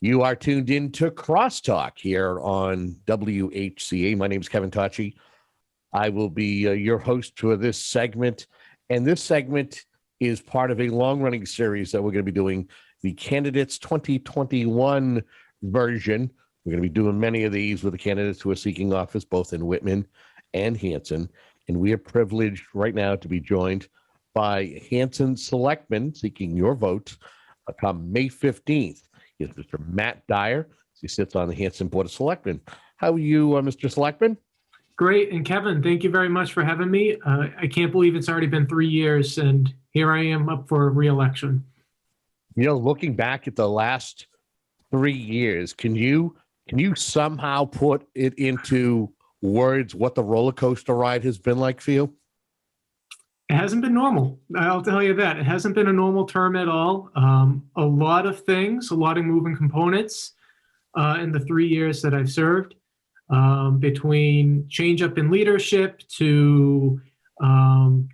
You are tuned in to CrossTalk here on WHCA. My name is Kevin Tocci. I will be your host for this segment. And this segment is part of a long-running series that we're going to be doing, the Candidates 2021 version. We're going to be doing many of these with the candidates who are seeking office, both in Whitman and Hanson. And we are privileged right now to be joined by Hanson Selectmen seeking your vote come May 15th. Is Mr. Matt Dyer. He sits on the Hanson Board of Selectmen. How are you, Mr. Selectman? Great. And Kevin, thank you very much for having me. I can't believe it's already been 3 years, and here I am up for re-election. You know, looking back at the last 3 years, can you somehow put it into words what the roller coaster ride has been like for you? It hasn't been normal. I'll tell you that. It hasn't been a normal term at all. A lot of things, a lot of moving components in the 3 years that I've served, between change up in leadership to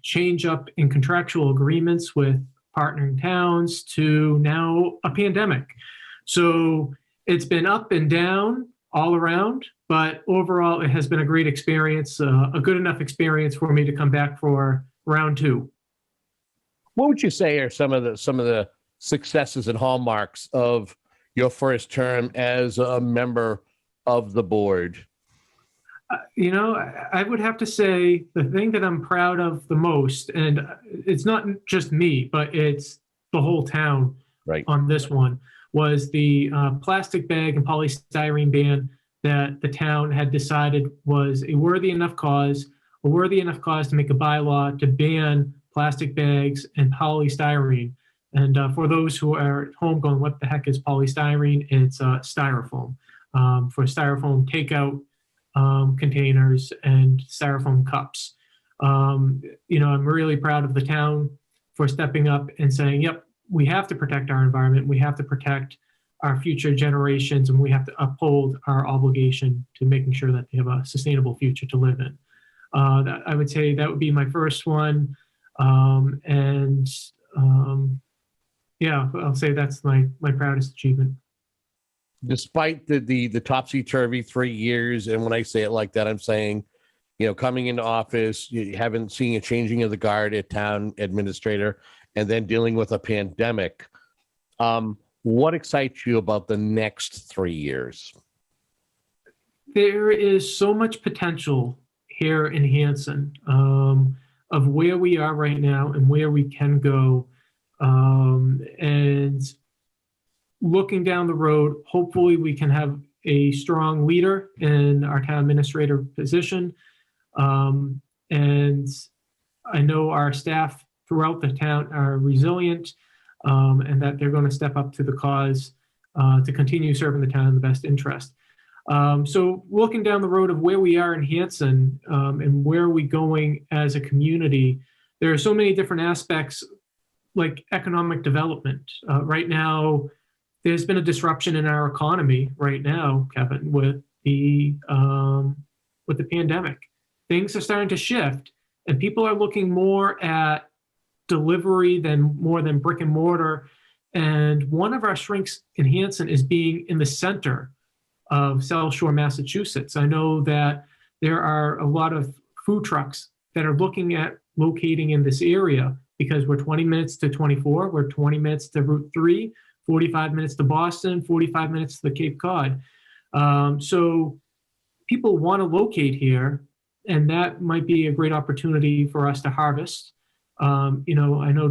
change up in contractual agreements with partnering towns to now a pandemic. So it's been up and down all around, but overall it has been a great experience, a good enough experience for me to come back for round two. What would you say are some of the successes and hallmarks of your first term as a member of the board? I would have to say the thing that I'm proud of the most, and it's not just me, but it's the whole town on this one, was the plastic bag and polystyrene ban that the town had decided was a worthy enough cause to make a bylaw to ban plastic bags and polystyrene. And for those who are at home going, what the heck is polystyrene? It's styrofoam for styrofoam takeout containers and styrofoam cups. I'm really proud of the town for stepping up and saying, yep, we have to protect our environment. We have to protect our future generations, and we have to uphold our obligation to making sure that they have a sustainable future to live in. I would say that would be my first one. I'll say that's my proudest achievement. Despite the topsy-turvy 3 years, and when I say it like that, I'm saying, coming into office, you haven't seen a changing of the guard at town administrator, and then dealing with a pandemic. What excites you about the next 3 years? There is so much potential here in Hanson, of where we are right now and where we can go. And looking down the road, hopefully we can have a strong leader in our town administrator position. And I know our staff throughout the town are resilient, and that they're going to step up to the cause to continue serving the town in the best interest. So looking down the road of where we are in Hanson, and where are we going as a community, there are so many different aspects like economic development. Right now, there's been a disruption in our economy right now, Kevin, with the pandemic. Things are starting to shift, and people are looking more at delivery more than brick and mortar. And one of our strengths in Hanson is being in the center of South Shore, Massachusetts. I know that there are a lot of food trucks that are looking at locating in this area because we're 20 minutes to 24, we're 20 minutes to Route 3, 45 minutes to Boston, 45 minutes to the Cape Cod. So people want to locate here, and that might be a great opportunity for us to harvest. I know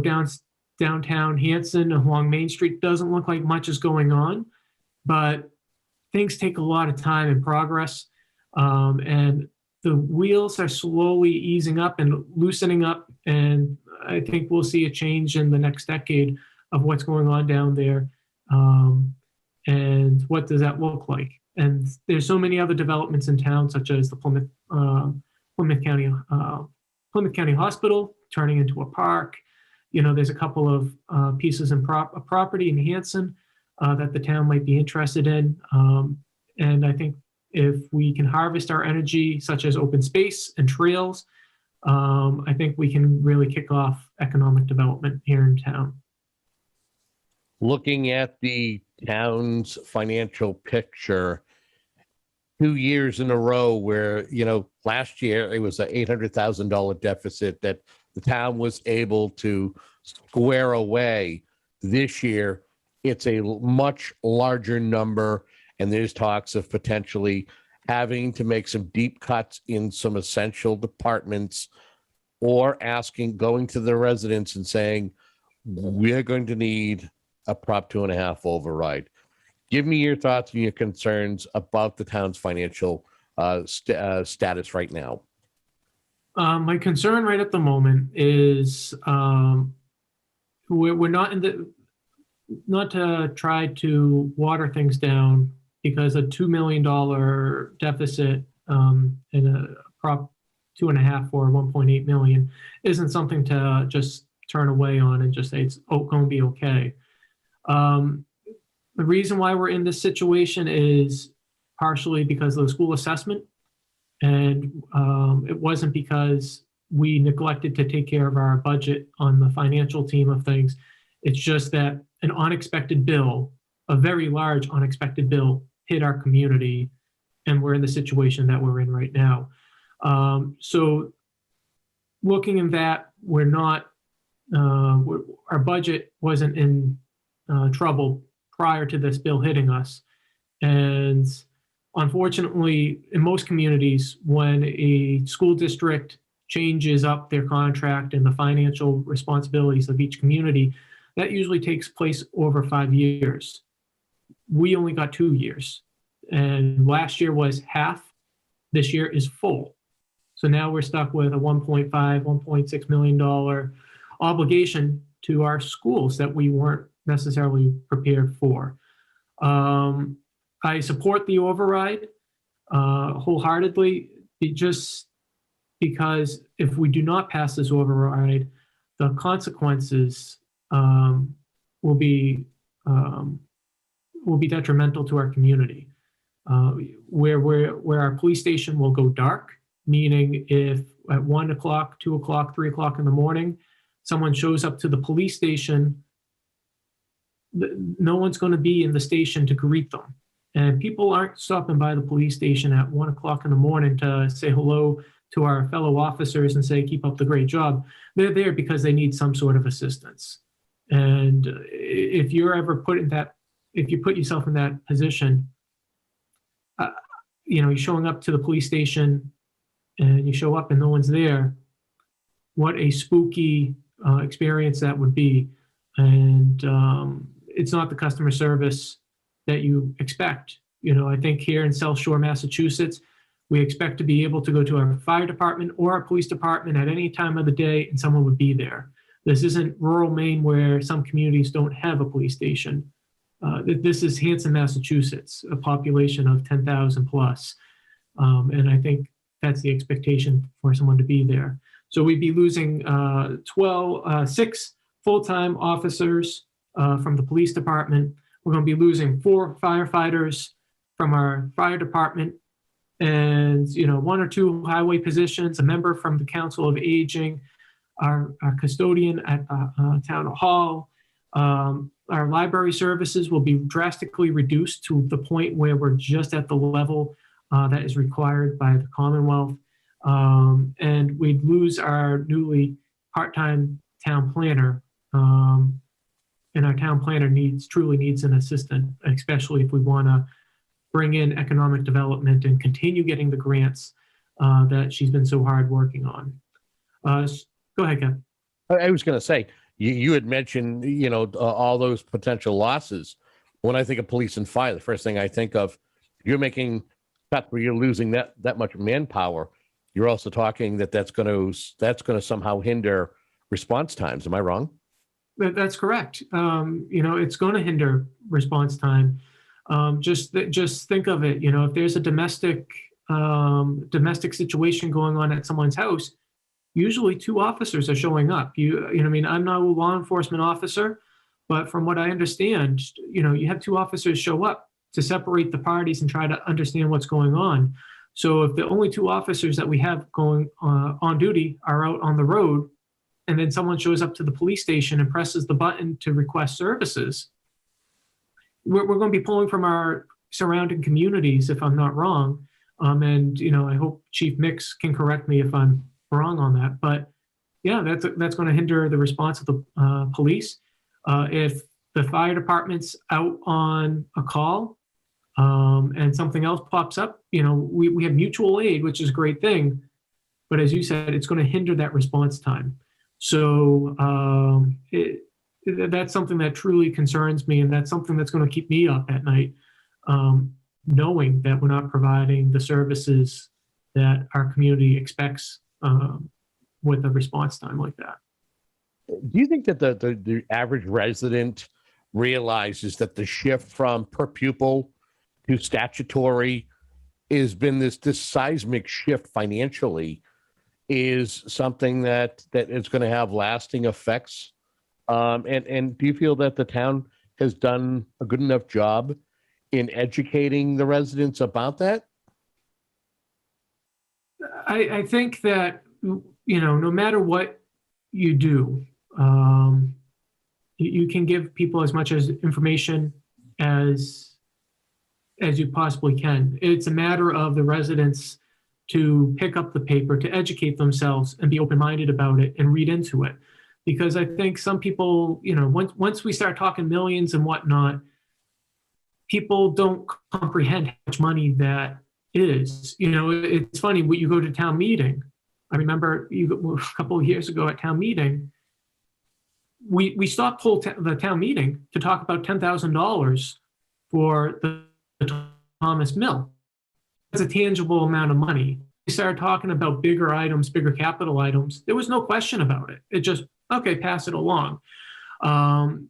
downtown Hanson along Main Street doesn't look like much is going on, but things take a lot of time and progress, and the wheels are slowly easing up and loosening up, and I think we'll see a change in the next decade of what's going on down there, and what does that look like. And there's so many other developments in town, such as the Plymouth County Hospital turning into a park. There's a couple of pieces of property in Hanson that the town might be interested in. And I think if we can harvest our energy, such as open space and trails, I think we can really kick off economic development here in town. Looking at the town's financial picture 2 years in a row where, last year it was an $800,000 deficit that the town was able to square away. This year, it's a much larger number, and there's talks of potentially having to make some deep cuts in some essential departments, or going to the residents and saying, we're going to need a Prop 2.5 override. Give me your thoughts and your concerns about the town's financial status right now. My concern right at the moment is we're not to try to water things down, because a $2 million deficit and a Prop 2.5 or 1.8 million isn't something to just turn away on and just say it's going to be okay. The reason why we're in this situation is partially because of the school assessment, and it wasn't because we neglected to take care of our budget on the financial team of things. It's just that an unexpected bill, a very large unexpected bill, hit our community, and we're in the situation that we're in right now. So looking at that, our budget wasn't in trouble prior to this bill hitting us. And unfortunately, in most communities, when a school district changes up their contract and the financial responsibilities of each community, that usually takes place over 5 years. We only got 2 years. And last year was half. This year is full. So now we're stuck with a $1.5, $1.6 million obligation to our schools that we weren't necessarily prepared for. I support the override wholeheartedly, just because if we do not pass this override, the consequences will be detrimental to our community. Where our police station will go dark, meaning if at 1 o'clock, 2 o'clock, 3 o'clock in the morning, someone shows up to the police station, no one's going to be in the station to greet them. And people aren't stopping by the police station at 1 o'clock in the morning to say hello to our fellow officers and say, keep up the great job. They're there because they need some sort of assistance. And if you're ever if you put yourself in that position, you're showing up to the police station and you show up and no one's there, what a spooky experience that would be. And it's not the customer service that you expect. I think here in South Shore, Massachusetts, we expect to be able to go to our fire department or our police department at any time of the day and someone would be there. This isn't rural Maine where some communities don't have a police station. This is Hanson, Massachusetts, a population of 10,000 plus. And I think that's the expectation for someone to be there. So we'd be losing 6 full-time officers from the police department. We're going to be losing 4 firefighters from our fire department, and 1 or 2 highway positions, a member from the Council of Aging, our custodian at the town hall. Our library services will be drastically reduced to the point where we're just at the level that is required by the Commonwealth. And we'd lose our newly part-time town planner. And our town planner truly needs an assistant, especially if we want to bring in economic development and continue getting the grants that she's been so hard working on. Go ahead, Kev. I was going to say, you had mentioned, all those potential losses. When I think of police and fire, the first thing I think of, you're making cuts where you're losing that much manpower. You're also talking that's going to somehow hinder response times. Am I wrong? That's correct. It's going to hinder response time. Just think of it. If there's a domestic situation going on at someone's house, usually 2 officers are showing up. I'm not a law enforcement officer, but from what I understand, you have 2 officers show up to separate the parties and try to understand what's going on. So if the only 2 officers that we have going on duty are out on the road, and then someone shows up to the police station and presses the button to request services, we're going to be pulling from our surrounding communities, if I'm not wrong. And I hope Chief Mix can correct me if I'm wrong on that. But yeah, that's going to hinder the response of the police. If the fire department's out on a call and something else pops up, we have mutual aid, which is a great thing. But as you said, it's going to hinder that response time. So that's something that truly concerns me, and that's something that's going to keep me up at night, knowing that we're not providing the services that our community expects with a response time like that. Do you think that the average resident realizes that the shift from per pupil to statutory has been this seismic shift financially is something that is going to have lasting effects? And do you feel that the town has done a good enough job in educating the residents about that? I think that, no matter what you do, you can give people as much as information as you possibly can. It's a matter of the residents to pick up the paper, to educate themselves and be open-minded about it and read into it. Because I think some people, once we start talking millions and whatnot, people don't comprehend how much money that is. It's funny, when you go to town meeting, I remember a couple of years ago at town meeting, we stopped the town meeting to talk about $10,000 for the Thomas Mill. That's a tangible amount of money. We started talking about bigger items, bigger capital items. There was no question about it. It just, okay, pass it along.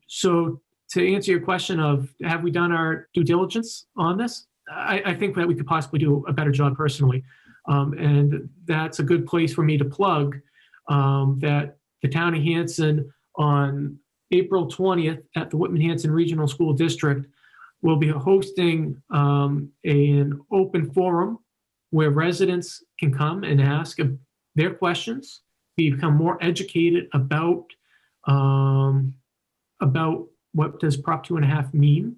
So to answer your question of have we done our due diligence on this, I think that we could possibly do a better job personally. And that's a good place for me to plug that the town of Hanson on April 20th at the Whitman-Hanson Regional School District will be hosting an open forum where residents can come and ask their questions, become more educated about what does Prop 2.5 mean.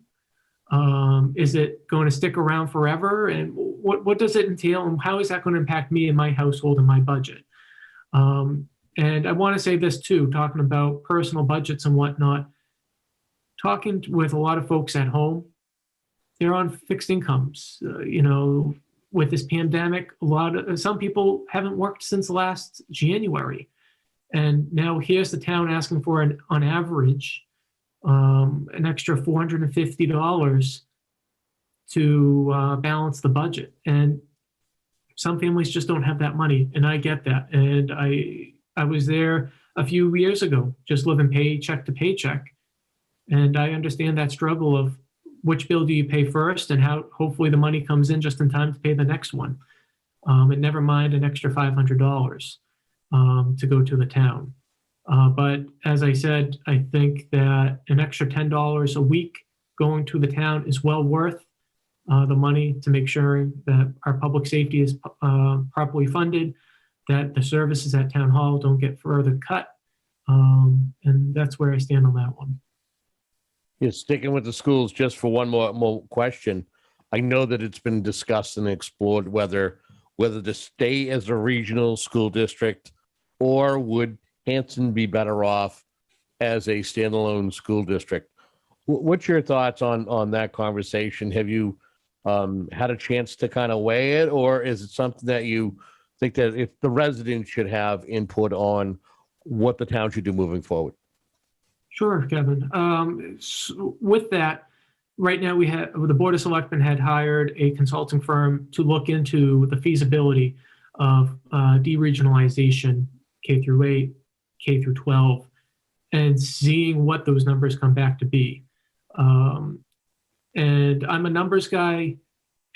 Is it going to stick around forever? And what does it entail? And how is that going to impact me and my household and my budget? And I want to say this too, talking about personal budgets and whatnot, talking with a lot of folks at home, they're on fixed incomes. With this pandemic, some people haven't worked since last January. And now here's the town asking for on average, an extra $450 to balance the budget. And some families just don't have that money, and I get that. And I was there a few years ago, just living paycheck to paycheck. And I understand that struggle of which bill do you pay first and how hopefully the money comes in just in time to pay the next one. And never mind an extra $500 to go to the town. But as I said, I think that an extra $10 a week going to the town is well worth the money to make sure that our public safety is properly funded, that the services at town hall don't get further cut. And that's where I stand on that one. Yeah, sticking with the schools just for one more question. I know that it's been discussed and explored whether to stay as a regional school district or would Hanson be better off as a standalone school district. What's your thoughts on that conversation? Have you had a chance to kind of weigh it, or is it something that you think that if the residents should have input on what the town should do moving forward? Sure, Kevin. With that, right now the Board of Selectmen had hired a consulting firm to look into the feasibility of deregionalization K through 8, K through 12, and seeing what those numbers come back to be. And I'm a numbers guy.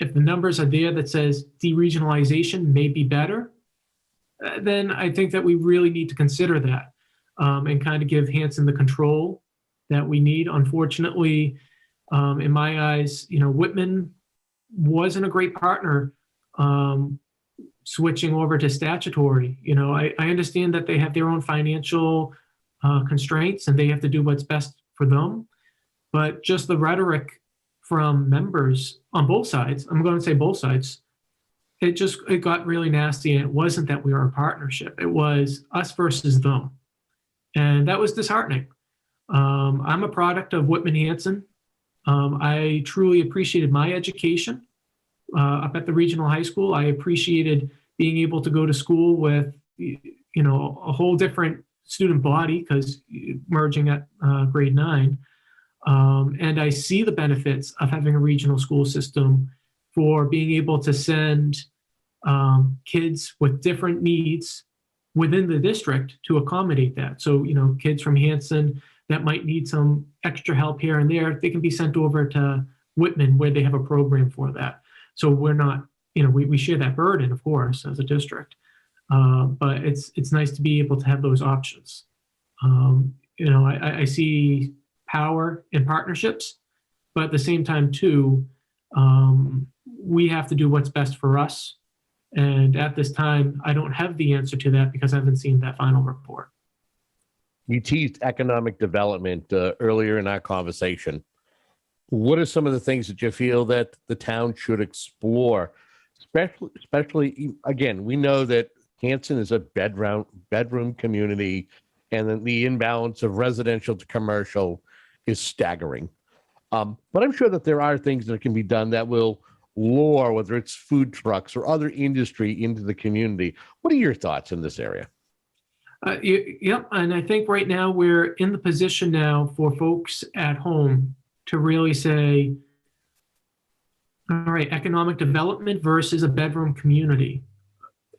If the numbers are there that says deregionalization may be better, then I think that we really need to consider that. And kind of give Hanson the control that we need. Unfortunately, in my eyes, Whitman wasn't a great partner switching over to statutory. I understand that they have their own financial constraints and they have to do what's best for them. But just the rhetoric from members on both sides. I'm going to say both sides. It got really nasty, and it wasn't that we were a partnership. It was us versus them, and that was disheartening. I'm a product of Whitman Hanson. I truly appreciated my education up at the regional high school. I appreciated being able to go to school with, a whole different student body because merging at grade 9. And I see the benefits of having a regional school system for being able to send kids with different needs within the district to accommodate that. So, kids from Hanson that might need some extra help here and there, they can be sent over to Whitman where they have a program for that. So we're not, we share that burden, of course, as a district. But it's nice to be able to have those options. I see power in partnerships, but at the same time too, we have to do what's best for us. And at this time, I don't have the answer to that because I haven't seen that final report. You teased economic development earlier in our conversation. What are some of the things that you feel that the town should explore? Especially again, we know that Hanson is a bedroom community, and then the imbalance of residential to commercial is staggering. But I'm sure that there are things that can be done that will lure, whether it's food trucks or other industry, into the community. What are your thoughts in this area? Yep, and I think right now we're in the position now for folks at home to really say, all right, economic development versus a bedroom community.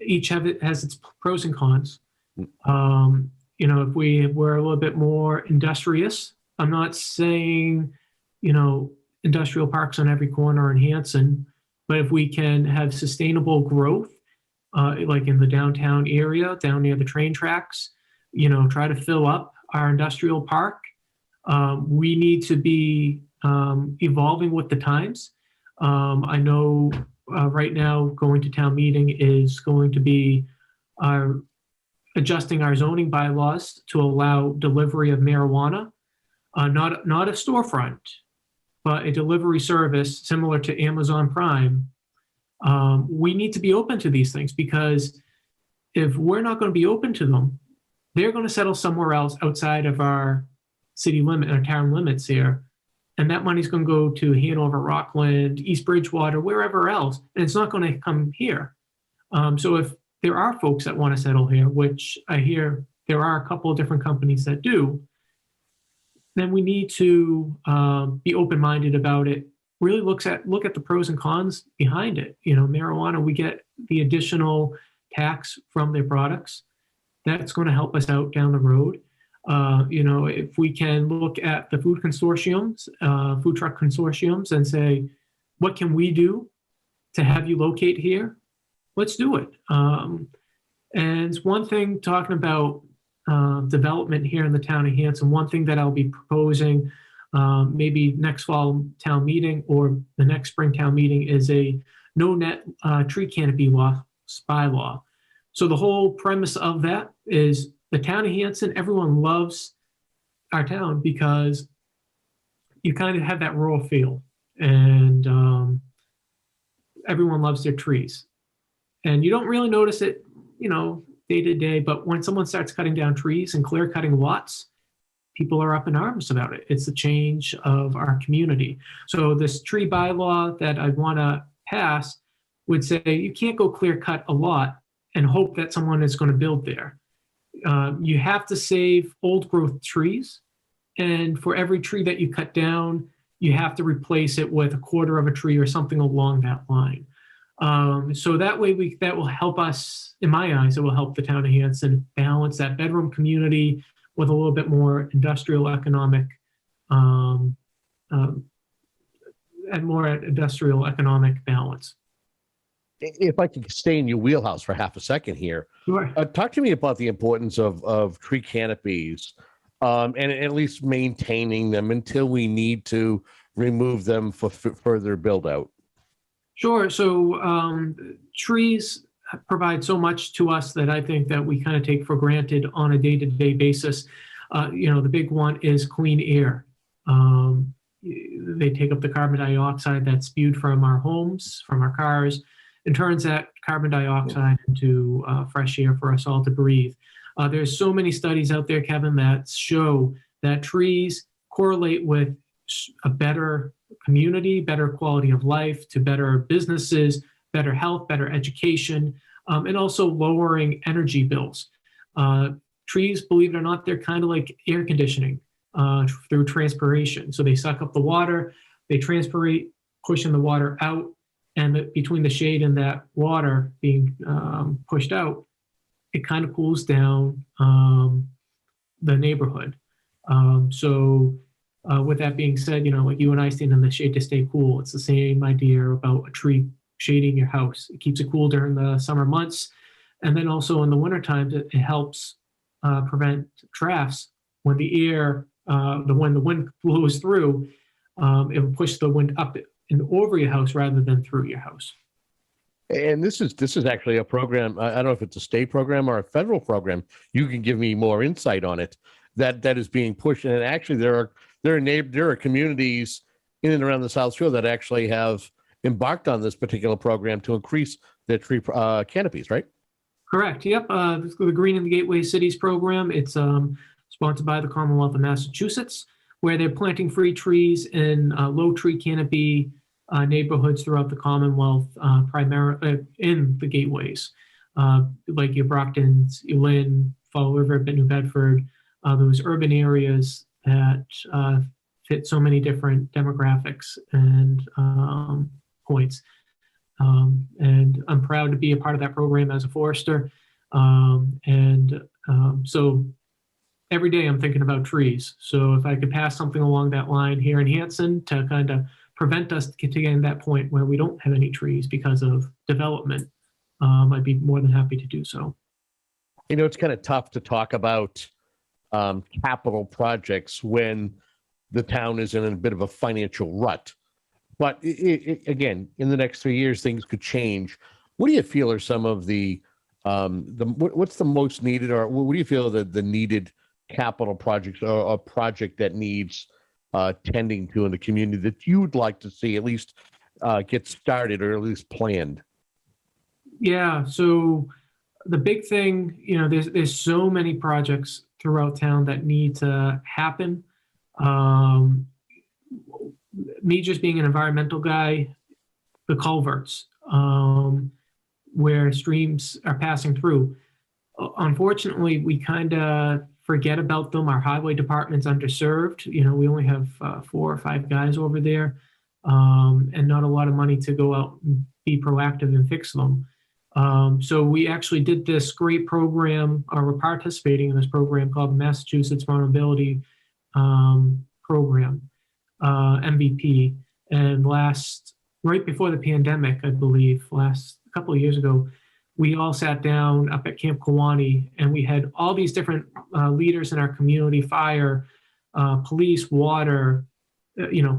Each has its pros and cons. If we're a little bit more industrious, I'm not saying, industrial parks on every corner in Hanson, but if we can have sustainable growth, like in the downtown area, down near the train tracks, try to fill up our industrial park. We need to be evolving with the times. I know right now going to town meeting is going to be adjusting our zoning bylaws to allow delivery of marijuana, not a storefront, but a delivery service similar to Amazon Prime. We need to be open to these things because if we're not going to be open to them, they're going to settle somewhere else outside of our city limit, our town limits here. And that money's going to go to Hanover, Rockland, East Bridgewater, wherever else. And it's not going to come here. So if there are folks that want to settle here, which I hear there are a couple of different companies that do, then we need to be open-minded about it. Really look at the pros and cons behind it. Marijuana, we get the additional tax from their products. That's going to help us out down the road. If we can look at the food consortiums, food truck consortiums, and say, what can we do to have you locate here? Let's do it. And one thing, talking about development here in the town of Hanson, one thing that I'll be proposing maybe next fall town meeting or the next spring town meeting is a no net tree canopy law, bylaw. So the whole premise of that is the town of Hanson, everyone loves our town because you kind of have that rural feel, and everyone loves their trees. And you don't really notice it, day to day, but when someone starts cutting down trees and clear cutting lots, people are up in arms about it. It's the change of our community. So this tree bylaw that I want to pass would say you can't go clear cut a lot and hope that someone is going to build there. You have to save old growth trees. And for every tree that you cut down, you have to replace it with a quarter of a tree or something along that line. So that way that will help us, in my eyes, it will help the town of Hanson balance that bedroom community with a little bit more industrial economic, and more industrial economic balance. If I could stay in your wheelhouse for half a second here, Sure. Talk to me about the importance of tree canopies, and at least maintaining them until we need to remove them for further build out. Sure. So trees provide so much to us that I think that we kind of take for granted on a day-to-day basis. The big one is clean air. they take up the carbon dioxide that's spewed from our homes, from our cars, and turns that carbon dioxide into fresh air for us all to breathe. There's so many studies out there, Kevin, that show that trees correlate with a better community, better quality of life, to better businesses, better health, better education, and also lowering energy bills. Trees, believe it or not, they're kind of like air conditioning through transpiration. So they suck up the water, they transpirate, pushing the water out, and between the shade and that water being pushed out, it kind of cools down the neighborhood. With that being said, like you and I stand in the shade to stay cool. It's the same idea about a tree shading your house. It keeps it cool during the summer months. And then also in the winter times, it helps prevent drafts. When the air, when the wind blows through, it will push the wind up and over your house rather than through your house. And this is actually a program. I don't know if it's a state program or a federal program. You can give me more insight on it. That is being pushed. And actually, there are communities in and around the South Shore that actually have embarked on this particular program to increase their tree canopies, right? Correct. Yep. The Green in the Gateway Cities program. It's sponsored by the Commonwealth of Massachusetts, where they're planting free trees in low tree canopy neighborhoods throughout the Commonwealth, primarily in the gateways, like your Brocktons, your Lynn, Fall River, New Bedford, those urban areas that fit so many different demographics and points. And I'm proud to be a part of that program as a forester. So every day I'm thinking about trees. So if I could pass something along that line here in Hanson to kind of prevent us getting to that point where we don't have any trees because of development, I'd be more than happy to do so. It's kind of tough to talk about capital projects when the town is in a bit of a financial rut. But again, in the next 3 years, things could change. What do you feel are some of what's the most needed, or what do you feel the needed capital projects or a project that needs tending to in the community that you would like to see at least get started or at least planned? Yeah. So the big thing, there's so many projects throughout town that need to happen. Me just being an environmental guy, the culverts, where streams are passing through. Unfortunately, we kind of forget about them. Our highway department's underserved. We only have 4 or 5 guys over there, and not a lot of money to go out and be proactive and fix them. So we actually did this great program, or we're participating in this program called the Massachusetts Vulnerability Program, MVP. And right before the pandemic, I believe, a couple of years ago, we all sat down up at Camp Kiwanee, and we had all these different leaders in our community: fire, police, water,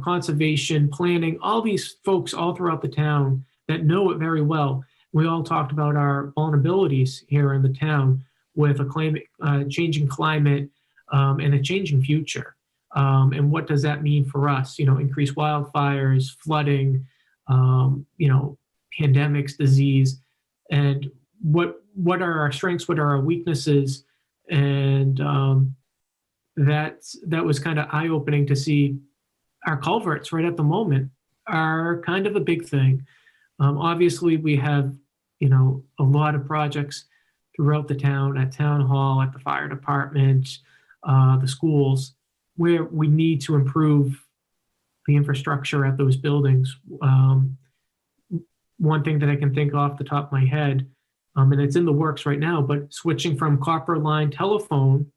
conservation, planning, all these folks all throughout the town that know it very well. We all talked about our vulnerabilities here in the town with a changing climate and a changing future. And what does that mean for us? Increased wildfires, flooding, pandemics, disease, and what are our strengths? What are our weaknesses? And that was kind of eye-opening to see. Our culverts right at the moment are kind of a big thing. Obviously, we have a lot of projects throughout the town, at town hall, at the fire department, the schools, where we need to improve the infrastructure at those buildings. One thing that I can think off the top of my head, and it's in the works right now, but switching from copper line telephone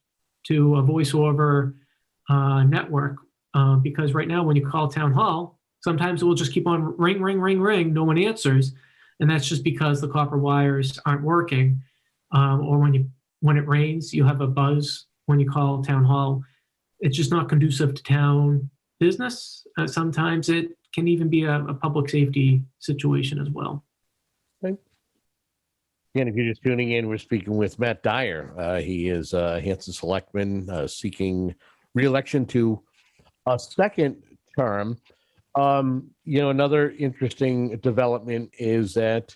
to a voice over network, because right now when you call town hall, sometimes it will just keep on ring, ring, ring, ring, no one answers. And that's just because the copper wires aren't working. Or when it rains, you have a buzz when you call town hall. It's just not conducive to town business. Sometimes it can even be a public safety situation as well. Okay. Again, if you're just tuning in, we're speaking with Matt Dyer. He is a Hanson Selectman seeking re-election to a second term. Another interesting development is that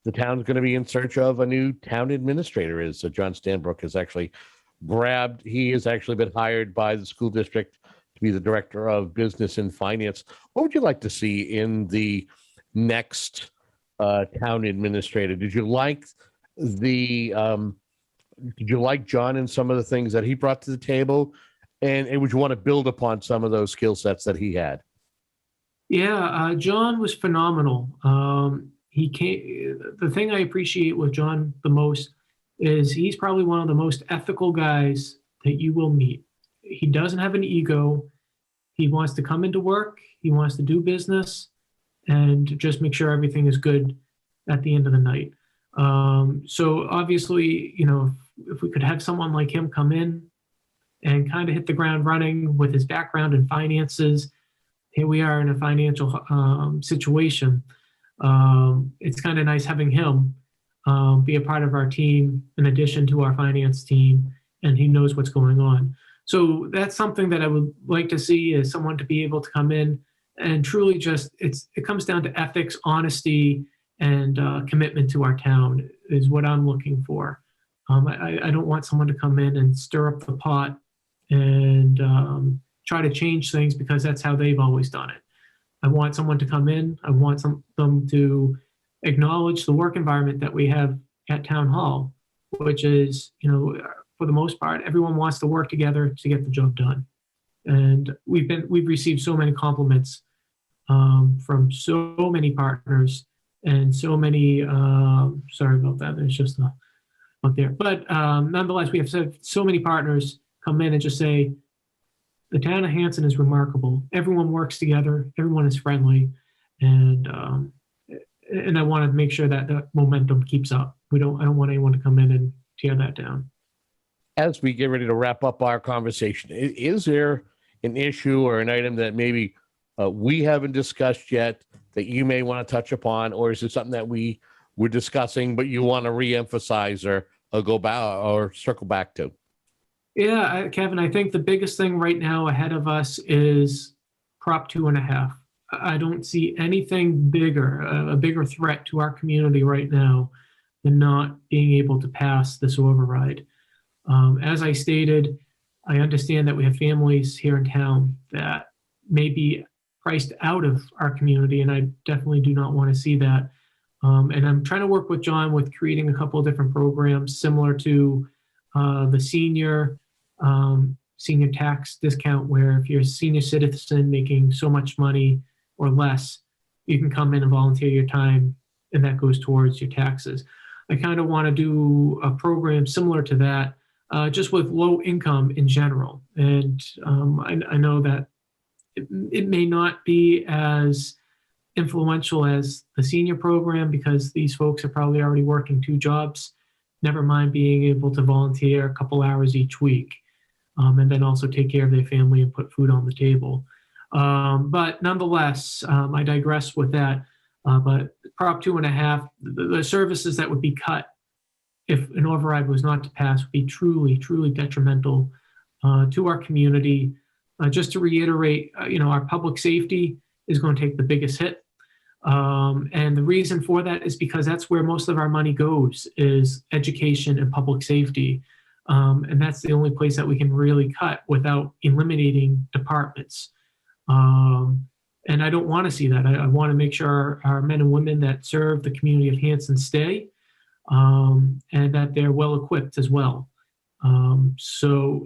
the town's going to be in search of a new town administrator. Is John Stanbrook has actually he has actually been hired by the school district to be the director of business and finance. What would you like to see in the next town administrator? Did you like John and some of the things that he brought to the table, and would you want to build upon some of those skill sets that he had? Yeah, John was phenomenal. The thing I appreciate with John the most is he's probably one of the most ethical guys that you will meet. He doesn't have an ego. He wants to come into work. He wants to do business and just make sure everything is good at the end of the night. So obviously, if we could have someone like him come in and kind of hit the ground running with his background in finances. Here we are in a financial situation. It's kind of nice having him be a part of our team in addition to our finance team, and he knows what's going on. So that's something that I would like to see, is someone to be able to come in and truly it comes down to ethics, honesty, and commitment to our town is what I'm looking for. I don't want someone to come in and stir up the pot and try to change things because that's how they've always done it. I want someone to come in. I want them to acknowledge the work environment that we have at Town Hall, which is, for the most part, everyone wants to work together to get the job done. And we've received so many compliments from so many partners and so many, sorry about that, there's just up there. But nonetheless, we have so many partners come in and just say, the town of Hanson is remarkable. Everyone works together. Everyone is friendly. And I want to make sure that the momentum keeps up. I don't want anyone to come in and tear that down. As we get ready to wrap up our conversation, is there an issue or an item that maybe we haven't discussed yet that you may want to touch upon, or is it something that we were discussing but you want to reemphasize or go back or circle back to? Yeah, Kevin, I think the biggest thing right now ahead of us is Prop 2.5. I don't see anything bigger, a bigger threat to our community right now than not being able to pass this override. As I stated, I understand that we have families here in town that may be priced out of our community, and I definitely do not want to see that. And I'm trying to work with John with creating a couple of different programs similar to the senior tax discount, where if you're a senior citizen making so much money or less, you can come in and volunteer your time, and that goes towards your taxes. I kind of want to do a program similar to that, just with low income in general. And I know that it may not be as influential as the senior program because these folks are probably already working 2 jobs, never mind being able to volunteer a couple hours each week, and then also take care of their family and put food on the table. But nonetheless, I digress with that. But Prop 2.5, the services that would be cut if an override was not to pass would be truly, truly detrimental to our community. Just to reiterate, our public safety is going to take the biggest hit. And the reason for that is because that's where most of our money goes, is education and public safety. And that's the only place that we can really cut without eliminating departments. And I don't want to see that. I want to make sure our men and women that serve the community of Hanson stay, and that they're well equipped as well. So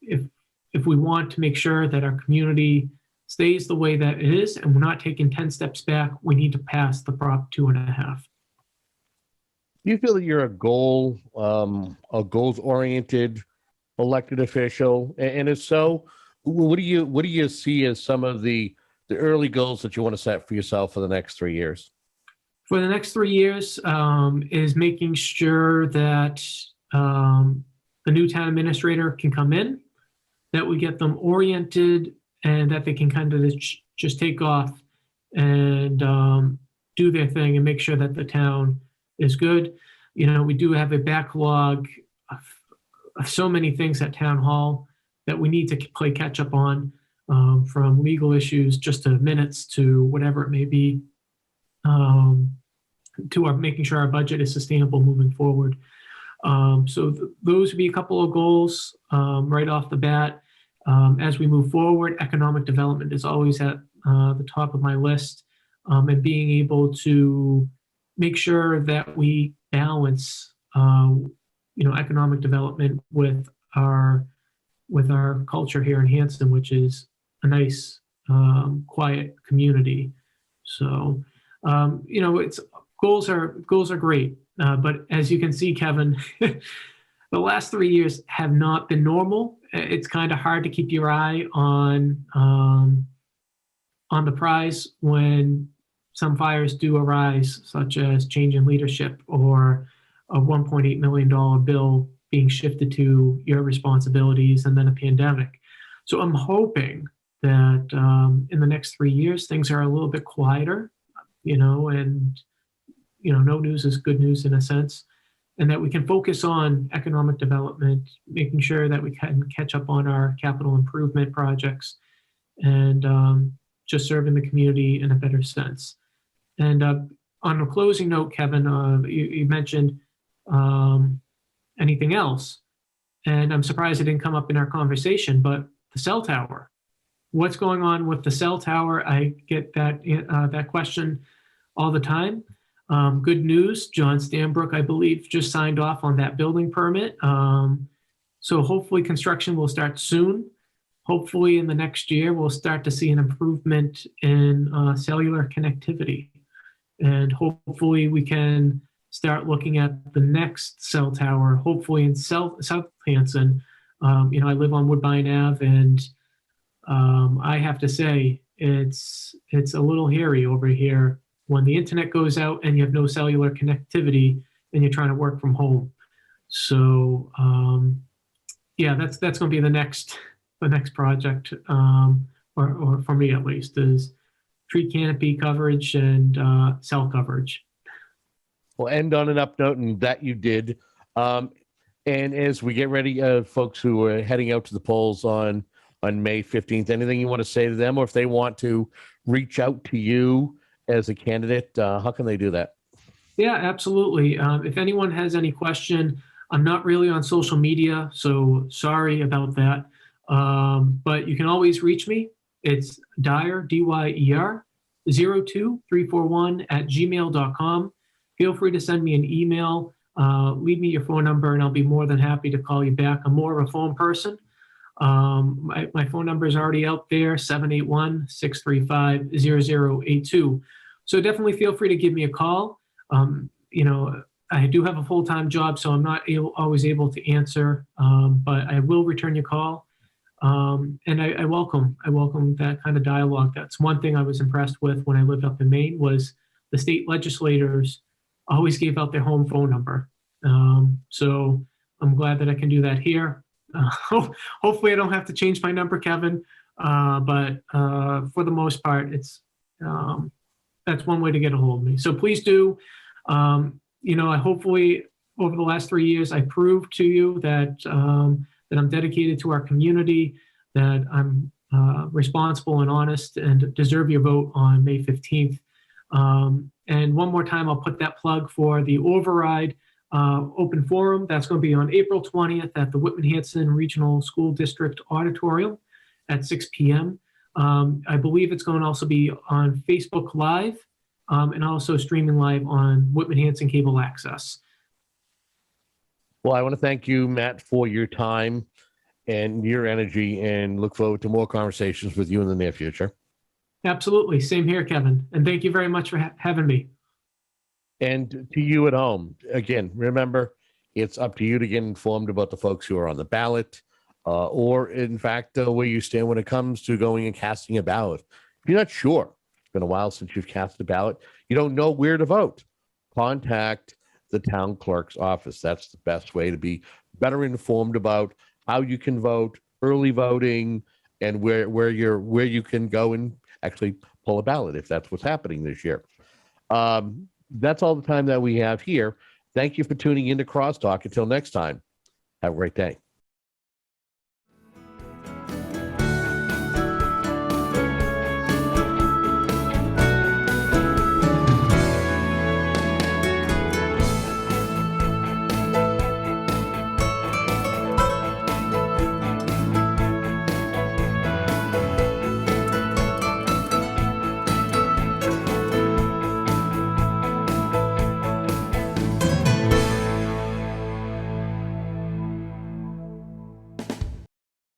if we want to make sure that our community stays the way that it is and we're not taking 10 steps back, we need to pass the Prop 2.5. Do you feel that you're a goals-oriented elected official? And if so, what do you see as some of the early goals that you want to set for yourself for the next 3 years? For the next 3 years is making sure that the new town administrator can come in, that we get them oriented, and that they can kind of just take off and do their thing and make sure that the town is good. We do have a backlog of so many things at Town Hall that we need to play catch up on. from legal issues just to minutes to whatever it may be, to our making sure our budget is sustainable moving forward. So those would be a couple of goals right off the bat. As we move forward, economic development is always at the top of my list, and being able to make sure that we balance, economic development with our culture here in Hanson, which is a nice, quiet community. So, it's goals are great, but as you can see, Kevin, the last 3 years have not been normal. It's kind of hard to keep your eye on the prize when some fires do arise, such as change in leadership or a $1.8 million bill being shifted to your responsibilities, and then a pandemic. So I'm hoping that in the next 3 years, things are a little bit quieter, and, no news is good news in a sense, and that we can focus on economic development, making sure that we can catch up on our capital improvement projects, and just serving the community in a better sense. And on a closing note, Kevin, you mentioned anything else, and I'm surprised it didn't come up in our conversation, but the cell tower. What's going on with the cell tower? I get that question all the time. Good news, John Stanbrook, I believe, just signed off on that building permit. So hopefully construction will start soon. Hopefully in the next year, we'll start to see an improvement in cellular connectivity. And hopefully we can start looking at the next cell tower, hopefully in South Hanson. I live on Woodbine Ave, and I have to say it's a little hairy over here when the internet goes out and you have no cellular connectivity and you're trying to work from home. So that's going to be the next project, or for me at least, is tree canopy coverage and cell coverage. We'll end on an up note, and that you did. And as we get ready, folks who are heading out to the polls on May 15th, anything you want to say to them, or if they want to reach out to you as a candidate, how can they do that? Yeah, absolutely. If anyone has any question, I'm not really on social media, so sorry about that. But you can always reach me. It's Dyer, D-Y-E-R, 02341@gmail.com. Feel free to send me an email. Leave me your phone number, and I'll be more than happy to call you back. I'm more of a phone person. My phone number is already out there, 781-635-0082. So definitely feel free to give me a call. I do have a full-time job, so I'm not always able to answer, but I will return your call. And I welcome that kind of dialogue. That's one thing I was impressed with when I lived up in Maine, was the state legislators always gave out their home phone number. So I'm glad that I can do that here. Hopefully I don't have to change my number, Kevin. But for the most part, that's one way to get a hold of me. So please do. I hopefully over the last 3 years, I proved to you that I'm dedicated to our community, that I'm responsible and honest, and deserve your vote on May 15th. And one more time, I'll put that plug for the Override Open Forum. That's going to be on April 20th at the Whitman-Hanson Regional School District Auditorium at 6 p.m. I believe it's going to also be on Facebook Live, and also streaming live on Whitman-Hanson Cable Access. Well, I want to thank you, Matt, for your time and your energy, and look forward to more conversations with you in the near future. Absolutely. Same here, Kevin. And thank you very much for having me. And to you at home, again, remember, it's up to you to get informed about the folks who are on the ballot, or in fact, where you stand when it comes to going and casting a ballot. If you're not sure, it's been a while since you've cast a ballot, you don't know where to vote, contact the town clerk's office. That's the best way to be better informed about how you can vote, early voting, and where you can go and actually pull a ballot if that's what's happening this year. That's all the time that we have here. Thank you for tuning into CrossTalk. Until next time, have a great day.